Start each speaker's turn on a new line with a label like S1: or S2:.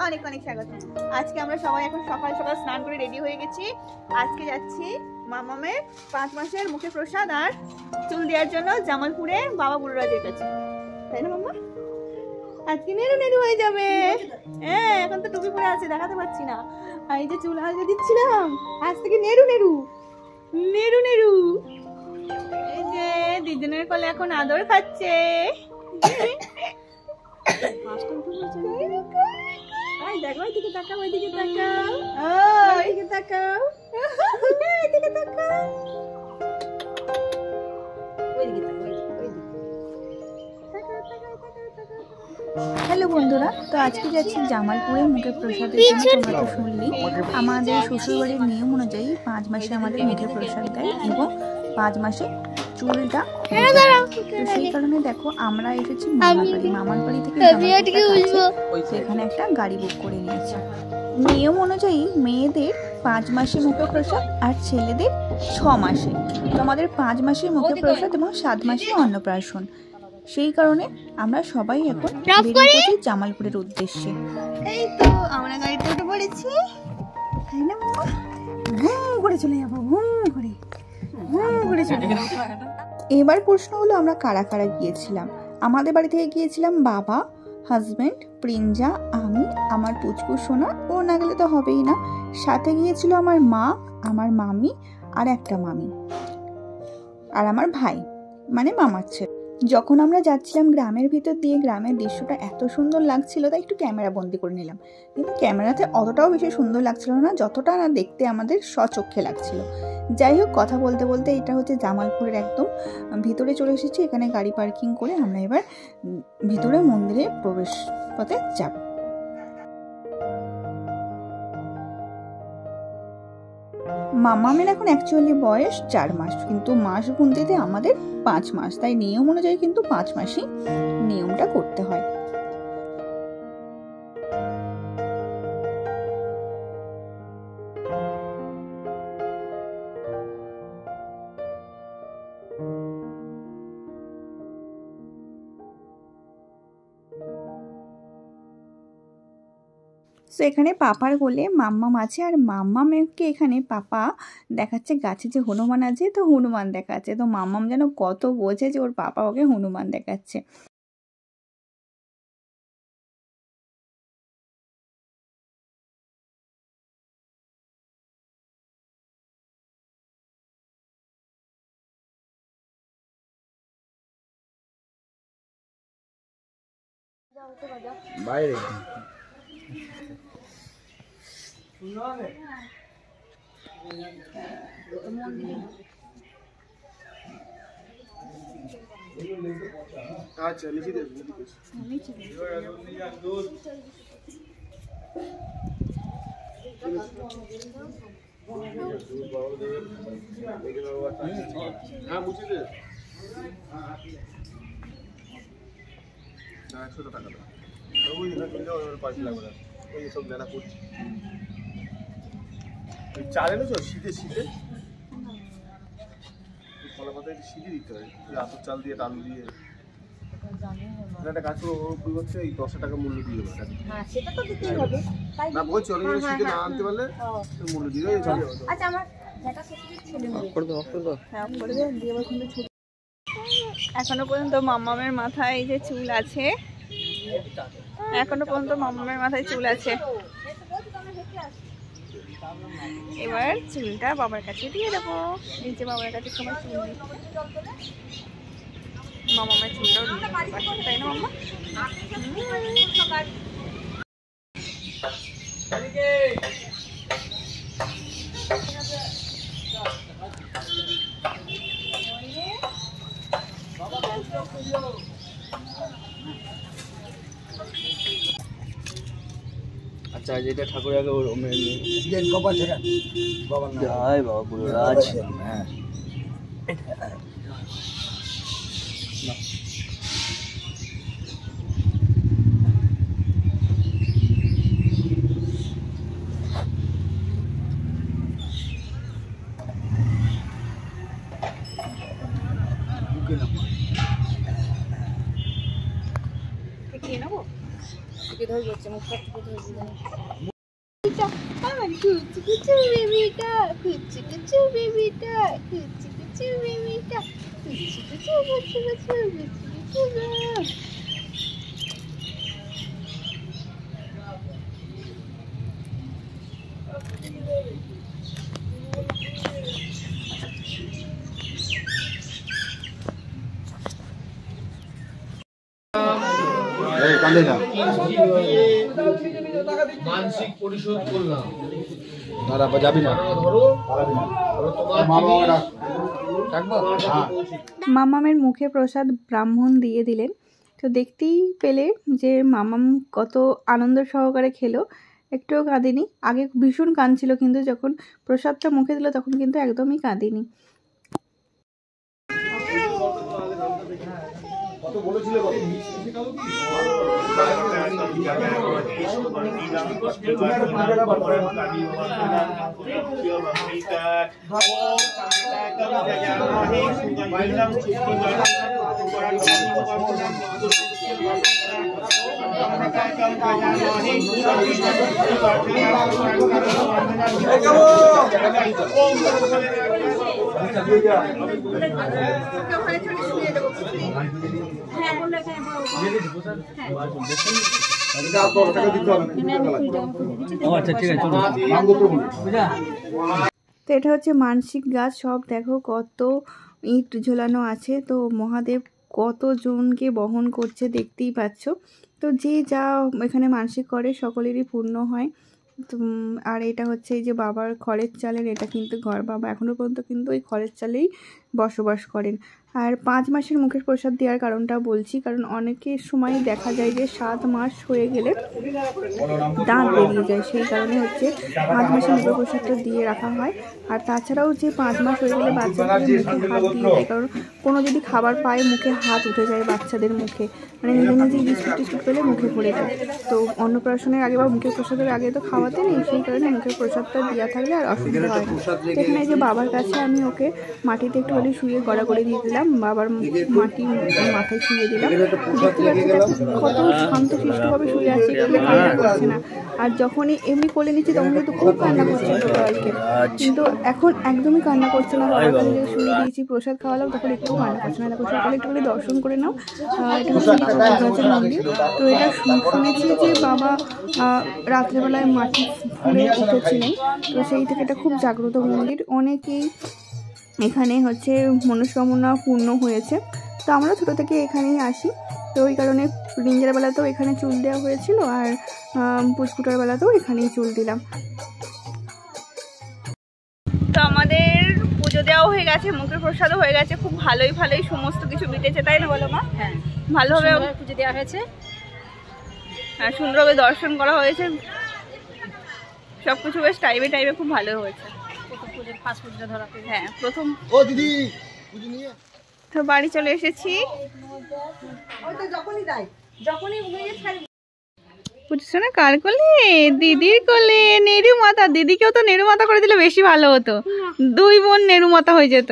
S1: অনেক অনেক স্বাগত। আজকে আমরা সবাই এখন সকাল সকাল স্নান করে রেডি হয়ে গেছি। আজকে যাচ্ছি মামামের 5 মাসের মুখে প্রসাদ আর চুল দেওয়ার জন্য জামালপুরে বাবা বুড়োরাজের কাছে, তাই না মাম্মা? আজকে নেড়ু নেড়ু হয়ে যাবে। হ্যাঁ, এখন তো টুপি পরে আছে, দেখাতে পাচ্ছি না। আর এই যে চুল আলগা দিচ্ছিলাম, আজ থেকে নেড়ু নেড়ু নেড়ু নেড়ু। এই যে দিদুনের কোলে এখন আদর খাচ্ছে। দেখো ওইদিকে তাকাও, ওইদিকে তাকাও, ওইদিকে তাকাও, ওইদিকে তাকাও, ওইদিকে তাকাও। হ্যালো বন্ধুরা, তো আজকে যাচ্ছি জামালপুরে মুখে প্রসাদের জন্য। তোমরা তো শুনলি আমাদের শ্বশুরবাড়ির নিয়ম অনুযায়ী 5 মাসে আমাদের মুখে প্রসাদ দেয় এবং 5 মাসে চুলটা। তো সেই কারণে দেখো আমরা এসেছি মামার বাড়ি থেকে সেখানে একটা গাড়ি বুক করে নিয়েছি। নিয়ম অনুযায়ী মেয়েদের 5 মাসে মুখে প্রসাদ আর ছেলেদের 6 মাসে। তো আমাদের 5 মাসে মুখে প্রসাদ এবং 7 মাসে অন্নপ্রাশন। সেই কারণে আমরা সবাই এখন বেরিয়ে জামালপুরের উদ্দেশ্যে। এই তো আমরা গাড়িতে উঠে পড়েছি, তাই না মামা? ঘুম করে চলে যাবো, ঘুম করে চলে যাবো। এবার প্রশ্ন হলো আমরা কারা কারা গিয়েছিলাম। আমাদের বাড়ি থেকে গিয়েছিলাম বাবা, হাজব্যান্ড, প্রিঞ্জা, আমি, আমার পুচকু সোনা, ও না গেলে তো হবেই না। সাথে গিয়েছিল আমার মা, আমার মামি আর একটা মামি আর আমার ভাই, মানে মামার ছেলে। যখন আমরা যাচ্ছিলাম গ্রামের ভিতর দিয়ে, গ্রামের দৃশ্যটা এত সুন্দর লাগছিল তাই একটু ক্যামেরা বন্দি করে নিলাম, কিন্তু ক্যামেরাতে অতটাও বেশি সুন্দর লাগছিল না যতটা না দেখতে আমাদের স্বচক্ষে লাগছিল। যাই হোক, কথা বলতে বলতে এটা হচ্ছে জামালপুরের একদম ভিতরে চলে এসেছি। এখানে গাড়ি পার্কিং করে আমরা এবার ভিতরে মন্দিরে প্রবেশ পথে যাব। মামামের এখন অ্যাকচুয়ালি বয়স 4 মাস, কিন্তু মাস গুনতে আমাদের 5 মাস, তাই নিয়ম অনুযায়ী কিন্তু 5 মাসই নিয়মটা করতে হয়। তো এখানে পাপার কোলে মাম্মাম আছে, আর মাম্মামকে এখানে পাপা দেখাচ্ছে গাছে যে হনুমান আছে, তো হনুমান দেখাচ্ছে। তো মাম্মাম যেন কত বোঝে যে ওর পাপা ওকে হনুমান দেখাচ্ছে। বাইরে আচ্ছা লিখে দে, হ্যাঁ মুছে দে। 100 টাকা দাও, ওই পয়সা লাগবে না, ওই সব দেনা করছি। চাল এনেছো শীতে শীতে কলা পাতায় শীতে দিতে হয়, আতর চাল দিয়ে ডাল দিয়ে একটা গাছ পরিবর্তে এই 10 টাকা মূল্য দিয়ে দেবো। হ্যাঁ সেটা তো দিতেই হবে, তাই না বলছি। অনেক শীতে না আনতে পারলে মূল্য দিয়ে চলে। আচ্ছা আমার যেটা ছেলে করে দাও, করে দাও, হ্যাঁ করে দাও দিয়ে আবার কিন্তু ছোট। এখনো পর্যন্ত মাম্মামের মাথায় এই যে চুল আছে, এখনো পর্যন্ত মাম্মামের মাথায় চুল আছে। এবার চুলটা বাবার কাছে দিয়ে দেবো। এই যে বাবার কাছে সবাই চুল দিই, মামামের চুলটাও দিয়ে দেবো, তাই না মাম্মা?
S2: আচ্ছা যেটা ঠাকুর আগে ওর কপাল থেকে বাবা জয় বাবা বুড়োরাজ। হ্যাঁ
S3: থেকে ধরে যাচ্ছে মুখটা থেকে ধরে
S1: আমার কুচু কুচু বেবিটা, কুচু কুচু বেবিটা, কুচু কুচু বেবিটা, কুচু কুচু কুচু কুচু কুচু কুচু।
S2: মানসিক পরিশোধ করলাম
S1: মামামের মুখে প্রসাদ ব্রাহ্মণ দিয়ে দিলেন। তো দেখতেই পেলে যে মামাম কত আনন্দ সহকারে খেলো, একটুও কাঁদেনি। আগে ভীষণ কাঁদছিল, কিন্তু যখন প্রসাদটা মুখে দিল তখন কিন্তু একদমই কাঁদেনি। তো এটা হচ্ছে মানসিক গাছ। সব দেখো কত ইট ঝোলানো আছে। তো মহাদেব কতজনকে বহন করছে দেখতেই পাচ্ছ। তো যে যা এখানে মানসিক করে সকলেরই পূর্ণ হয়। আর এটা হচ্ছে এই যে বাবার খড়ের চালের, এটা কিন্তু ঘর। বাবা এখনও পর্যন্ত কিন্তু ওই খড়ের চালেই বসবাস করেন। আর 5 মাসের মুখের প্রসাদ দেওয়ার কারণটা বলছি, কারণ অনেকের সময় দেখা যায় যে 7 মাস হয়ে গেলে দাঁত বেরিয়ে যায়, সেই কারণে হচ্ছে 5 মাসের মুখের প্রসাদটা দিয়ে রাখা হয়। আর তাছাড়াও যে 5 মাস হয়ে গেলে বাচ্চাদের মুখে হাত দিয়ে দেয়, কারণ কোনো যদি খাবার পায় মুখে হাত উঠে যায় বাচ্চাদের মুখে, মানে নিজে নিজেই বিস্কুট টিস্কুট পেলে মুখে পড়ে যায়। তো অন্নপ্রাশনের আগে বা মুখের প্রসাদের আগে তো খাওয়াতে নেই, সেই কারণে মুখের প্রসাদটা দেওয়া থাকলে আর অসুবিধা হয় না। এখানে যে বাবার কাছে আমি ওকে মাটিতে একটু হলে শুয়ে গড়া করে দিয়ে দিলাম, বাবার মাটি মাথায় শুয়ে দিলাম। কত শান্ত শিষ্টভাবে শুয়ে আছে, কান্না করছে না। আর যখনই এমনি কোলে নিচ্ছি তখন কিন্তু খুব কান্না করছে ছোটবেলাকে, কিন্তু এখন একদমই কান্না করছে না। বাবার কাছে যে শুয়ে দিয়েছি প্রসাদ খাওয়ালাম তখন একটু কান্না করছে না। দেখো সকালে একটু করে দর্শন করে নাও, এটা হচ্ছে গাছের মন্দির। তো এটা শুনেছি যে বাবা রাত্রেবেলায় মাটি ফুলে উঠেছিলেন, তো সেই থেকে এটা খুব জাগ্রত মন্দির। অনেকেই এখানে হচ্ছে মনস্কামনা পূর্ণ হয়েছে। তো আমরা ছোটো থেকে এখানেই আসি, তো ওই কারণে রিঞ্জের বেলাতেও এখানে চুল দেওয়া হয়েছিল, আর পুচকুটার বেলাতেও এখানেই চুল দিলাম। তো আমাদের পুজো দেওয়া হয়ে গেছে, মুখের প্রসাদও হয়ে গেছে, খুব ভালোই সমস্ত কিছু মিটেছে, তাই না বলো মা? হ্যাঁ, ভালোভাবে পুজো দেওয়া হয়েছে, আর সুন্দরভাবে দর্শন করা হয়েছে, সব কিছু বেশ টাইমে খুব ভালো হয়েছে। হ্যাঁ, প্রথম তো বাড়ি চলে এসেছি। বুঝছো না কার কোলে? দিদির কোলে। নেরু মাথা, দিদিকেও তো নেরু মাথা করে দিলে বেশি ভালো হতো, 2 বোন নেরু মাথা হয়ে যেত।